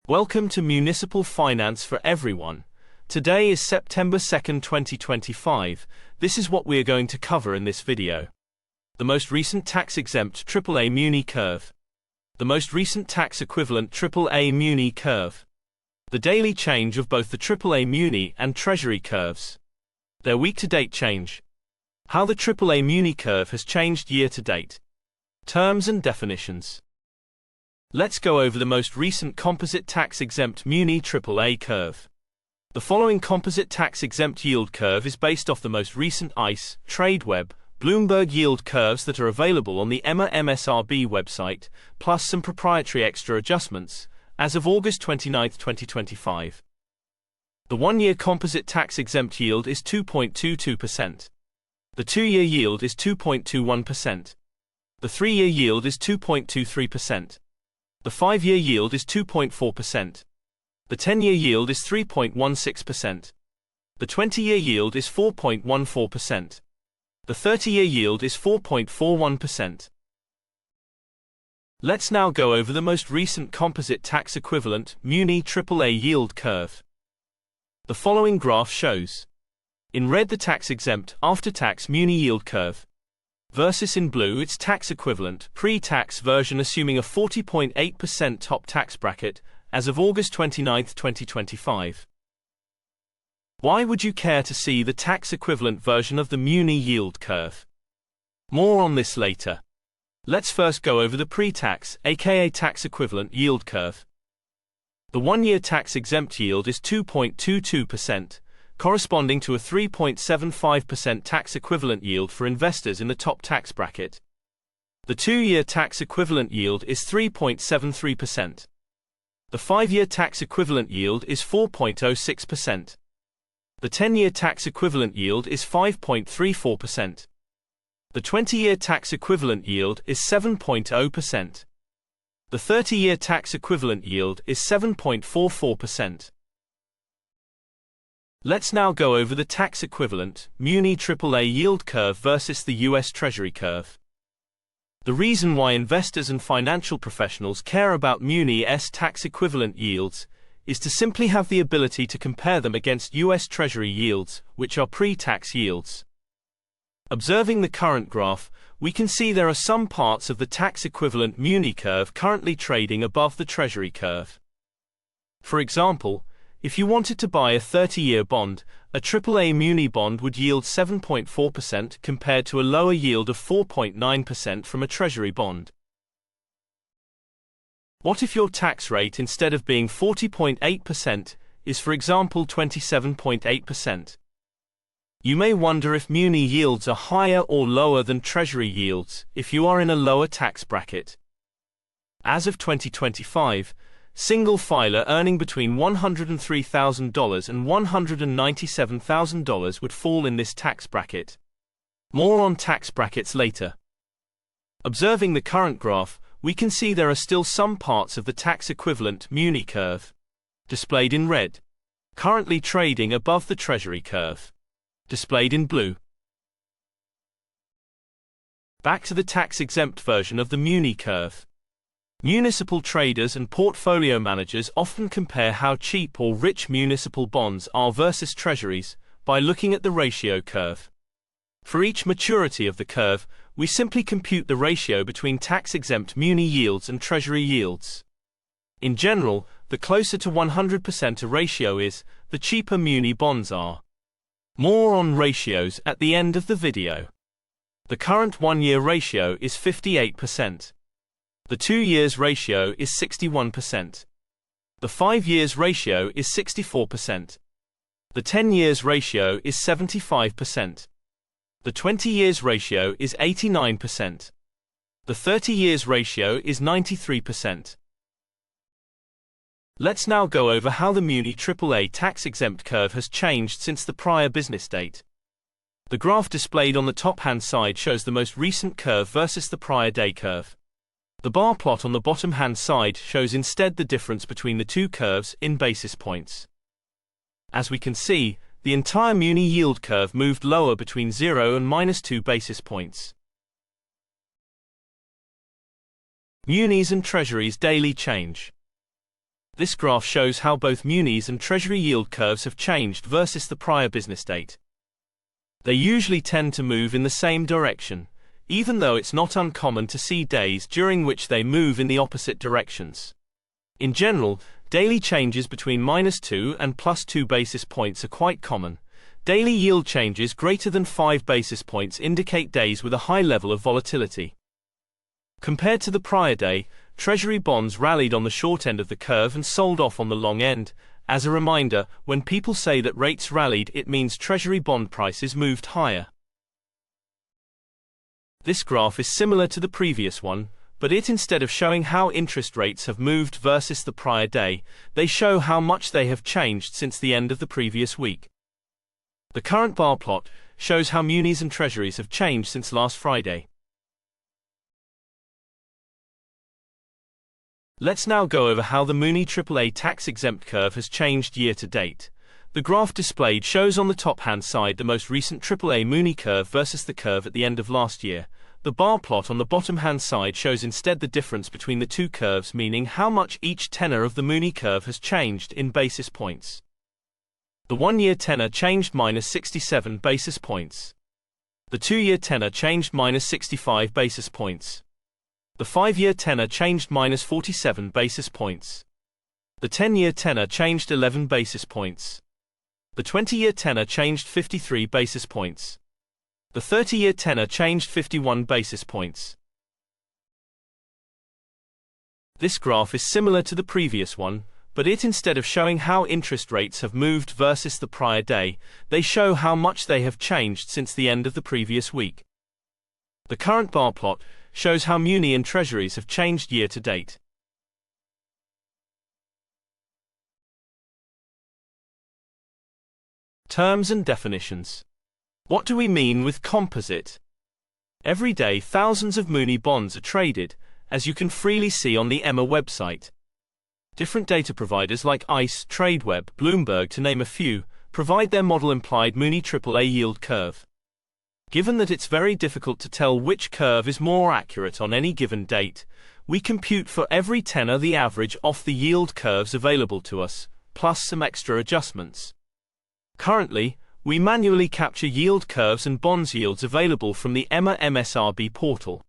Welcome to Municipal Finance for Everyone. Today is September 2nd, 2025. This is what we are going to cover in this video. The most recent tax-exempt AAA Muni Curve. The most recent tax-equivalent AAA Muni Curve. The daily change of both the AAA Muni and Treasury curves. Their week-to-date change. How the AAA Muni Curve has changed year-to-date. Terms and definitions. Let's go over the most recent composite tax-exempt Muni AAA curve. The following composite tax-exempt yield curve is based off the most recent ICE, TradeWeb, Bloomberg yield curves that are available on the MSRB website, plus some proprietary extra adjustments, as of August 29, 2025. The one-year composite tax-exempt yield is 2.22%. The two-year yield is 2.21%. The 3-year yield is 2.23%. The 5-year yield is 2.4%. The 10-year yield is 3.16%. The 20-year yield is 4.14%. The 30-year yield is 4.41%. Let's now go over the most recent composite tax-equivalent Muni AAA yield curve. The following graph shows, in red the tax-exempt after-tax Muni yield curve, versus in blue its tax-equivalent pre-tax version assuming a 40.8% top tax bracket as of August 29, 2025. Why would you care to see the tax-equivalent version of the Muni yield curve? More on this later. Let's first go over the pre-tax, aka tax-equivalent yield curve. The one-year tax-exempt yield is 2.22%, corresponding to a 3.75% tax-equivalent yield for investors in the top tax bracket. The two-year tax-equivalent yield is 3.73%. The 5-year tax-equivalent yield is 4.06%. The 10-year tax-equivalent yield is 5.34%. The 20-year tax-equivalent yield is 7.0%. The 30-year tax-equivalent yield is 7.44%. Let's now go over the tax-equivalent Muni AAA yield curve versus the US Treasury Curve. The reason why investors and financial professionals care about Muni's tax-equivalent yields is to simply have the ability to compare them against US Treasury yields, which are pre-tax yields. Observing the current graph, we can see there are some parts of the tax-equivalent Muni curve currently trading above the Treasury curve. For example, if you wanted to buy a 30-year bond, a AAA Muni bond would yield 7.4% compared to a lower yield of 4.9% from a Treasury bond. What if your tax rate, instead of being 40.8%, is for example 27.8%? You may wonder if Muni yields are higher or lower than Treasury yields if you are in a lower tax bracket. As of 2025, single filer earning between $103,000 and $197,000 would fall in this tax bracket. More on tax brackets later. Observing the current graph, we can see there are still some parts of the tax-equivalent Muni curve, displayed in red, currently trading above the Treasury curve, displayed in blue. Back to the tax-exempt version of the Muni curve. Municipal traders and portfolio managers often compare how cheap or rich municipal bonds are versus treasuries by looking at the ratio curve. For each maturity of the curve, we simply compute the ratio between tax-exempt Muni yields and treasury yields. In general, the closer to 100% a ratio is, the cheaper Muni bonds are. More on ratios at the end of the video. The current one-year ratio is 58%. The 2 years ratio is 61%. The 5 years ratio is 64%. The 10 years ratio is 75%. The 20 years ratio is 89%. The 30 years ratio is 93%. Let's now go over how the Muni AAA tax-exempt curve has changed since the prior business date. The graph displayed on the top-hand side shows the most recent curve versus the prior day curve. The bar plot on the bottom-hand side shows instead the difference between the two curves in basis points. As we can see, the entire Muni yield curve moved lower between 0 and -2 basis points. Munis and Treasuries daily change. This graph shows how both Munis and Treasury yield curves have changed versus the prior business date. They usually tend to move in the same direction, even though it's not uncommon to see days during which they move in the opposite directions. In general, daily changes between -2 and +2 basis points are quite common. Daily yield changes greater than 5 basis points indicate days with a high level of volatility. Compared to the prior day, Treasury bonds rallied on the short end of the curve and sold off on the long end. As a reminder, when people say that rates rallied, it means Treasury bond prices moved higher. This graph is similar to the previous one, but instead of showing how interest rates have moved versus the prior day, they show how much they have changed since the end of the previous week. The current bar plot shows how Munis and Treasuries have changed since last Friday. Let's now go over how the Muni AAA tax-exempt curve has changed year to date. The graph displayed shows on the top-hand side the most recent AAA Muni curve versus the curve at the end of last year. The bar plot on the bottom-hand side shows instead the difference between the two curves, meaning how much each tenor of the Muni curve has changed in basis points. The 1-year tenor changed -67 basis points. The 2-year tenor changed -65 basis points. The 5-year tenor changed -47 basis points. The 10-year tenor changed 11 basis points. The 20-year tenor changed 53 basis points. The 30-year tenor changed 51 basis points. This graph is similar to the previous one, but instead of showing how interest rates have moved versus the prior day, they show how much they have changed since the end of the previous week. The current bar plot shows how Muni and Treasuries have changed year to date. Terms and definitions. What do we mean with composite? Every day thousands of Muni bonds are traded, as you can freely see on the EMA website. Different data providers like ICE, Tradeweb, Bloomberg, to name a few, provide their model implied Muni AAA yield curve. Given that it's very difficult to tell which curve is more accurate on any given date, we compute for every tenor the average off the yield curves available to us, plus some extra adjustments. Currently, we manually capture yield curves and bonds yields available from the EMA MSRB portal.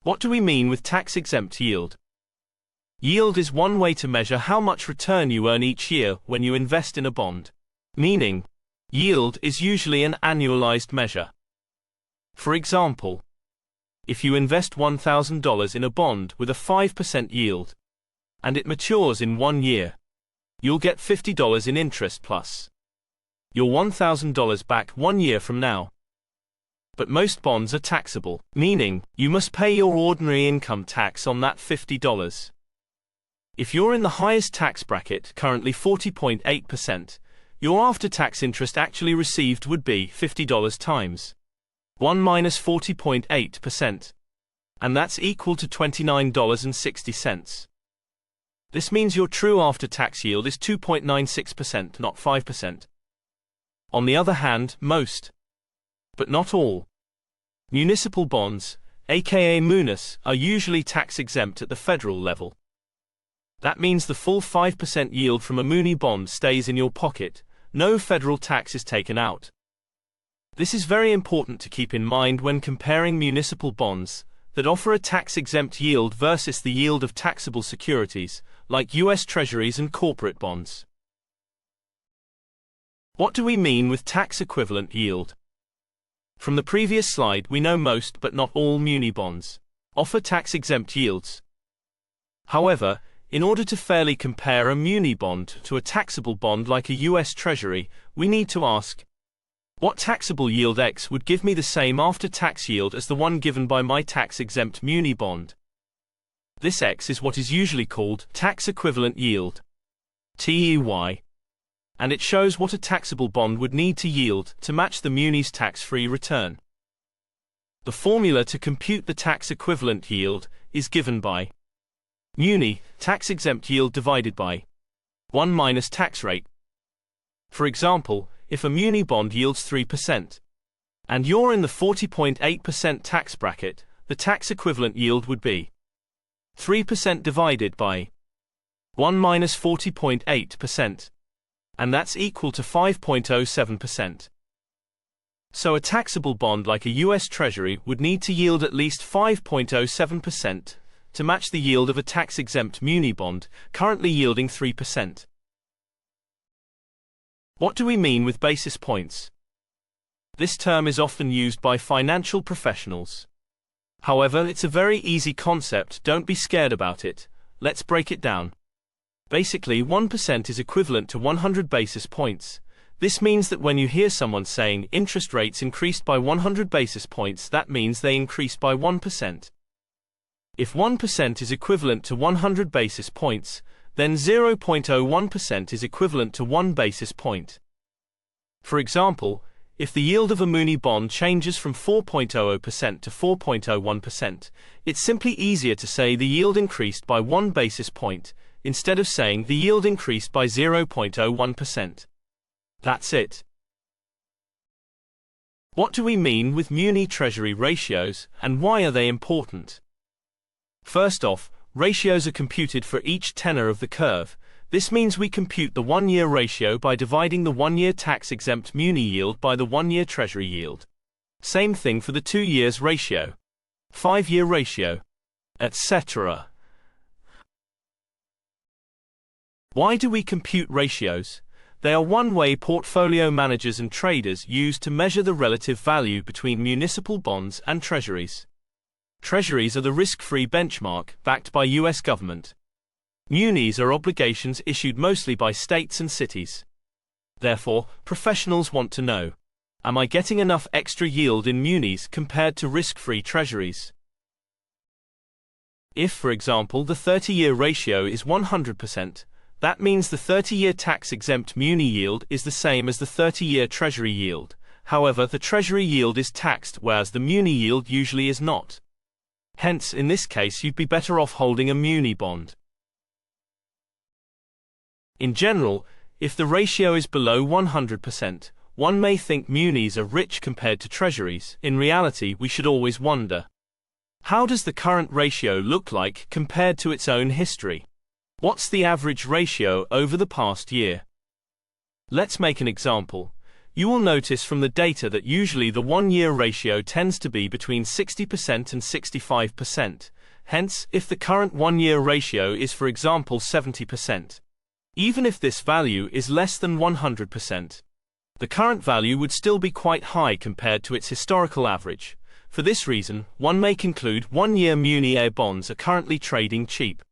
What do we mean with tax-exempt yield? Yield is one way to measure how much return you earn each year when you invest in a bond. Meaning, yield is usually an annualized measure. For example, if you invest $1,000 in a bond with a 5% yield, and it matures in 1 year, you'll get $50 in interest plus your $1,000 back 1 year from now. But most bonds are taxable, meaning you must pay your ordinary income tax on that $50. If you're in the highest tax bracket, currently 40.8%, your after-tax interest actually received would be $50 times 1 minus 40.8%, and that's equal to $29.60. This means your true after-tax yield is 2.96%, not 5%. On the other hand, most, but not all, municipal bonds, aka Munis, are usually tax-exempt at the federal level. That means the full 5% yield from a Muni bond stays in your pocket, no federal tax is taken out. This is very important to keep in mind when comparing municipal bonds that offer a tax-exempt yield versus the yield of taxable securities, like US Treasuries and corporate bonds. What do we mean with tax-equivalent yield? From the previous slide, we know most but not all Muni bonds offer tax-exempt yields. However, in order to fairly compare a Muni bond to a taxable bond like a US Treasury, we need to ask, what taxable yield X would give me the same after-tax yield as the one given by my tax-exempt Muni bond? This X is what is usually called tax-equivalent yield, TEY, and it shows what a taxable bond would need to yield to match the Muni's tax-free return. The formula to compute the tax-equivalent yield is given by Muni, tax-exempt yield divided by 1 minus tax rate. For example, if a Muni bond yields 3%, and you're in the 40.8% tax bracket, the tax-equivalent yield would be 3% divided by 1 minus 40.8%. And that's equal to 5.07%. So a taxable bond like a US Treasury would need to yield at least 5.07% to match the yield of a tax-exempt muni bond, currently yielding 3%. What do we mean with basis points? This term is often used by financial professionals. However, it's a very easy concept, don't be scared about it. Let's break it down. Basically, 1% is equivalent to 100 basis points. This means that when you hear someone saying interest rates increased by 100 basis points, that means they increased by 1%. If 1% is equivalent to 100 basis points, then 0.01% is equivalent to 1 basis point. For example, if the yield of a Muni bond changes from 4.00% to 4.01%, it's simply easier to say the yield increased by 1 basis point, instead of saying the yield increased by 0.01%. That's it. What do we mean with Muni-Treasury ratios, and why are they important? First off, ratios are computed for each tenor of the curve. This means we compute the 1-year ratio by dividing the 1-year tax-exempt Muni yield by the 1-year Treasury yield. Same thing for the 2 years ratio, 5-year ratio, etc. Why do we compute ratios? They are one way portfolio managers and traders use to measure the relative value between municipal bonds and treasuries. Treasuries are the risk-free benchmark, backed by US government. Munis are obligations issued mostly by states and cities. Therefore, professionals want to know, am I getting enough extra yield in munis compared to risk-free treasuries? If, for example, the 30-year ratio is 100%, that means the 30-year tax-exempt muni yield is the same as the 30-year treasury yield. However, the treasury yield is taxed, whereas the muni yield usually is not. Hence, in this case, you'd be better off holding a muni bond. In general, if the ratio is below 100%, one may think munis are rich compared to treasuries. In reality, we should always wonder, how does the current ratio look like compared to its own history? What's the average ratio over the past year? Let's make an example. You will notice from the data that usually the 1-year ratio tends to be between 60% and 65%. Hence, if the current 1-year ratio is, for example, 70%, even if this value is less than 100%, the current value would still be quite high compared to its historical average. For this reason, one may conclude 1-year Muni bonds are currently trading cheap.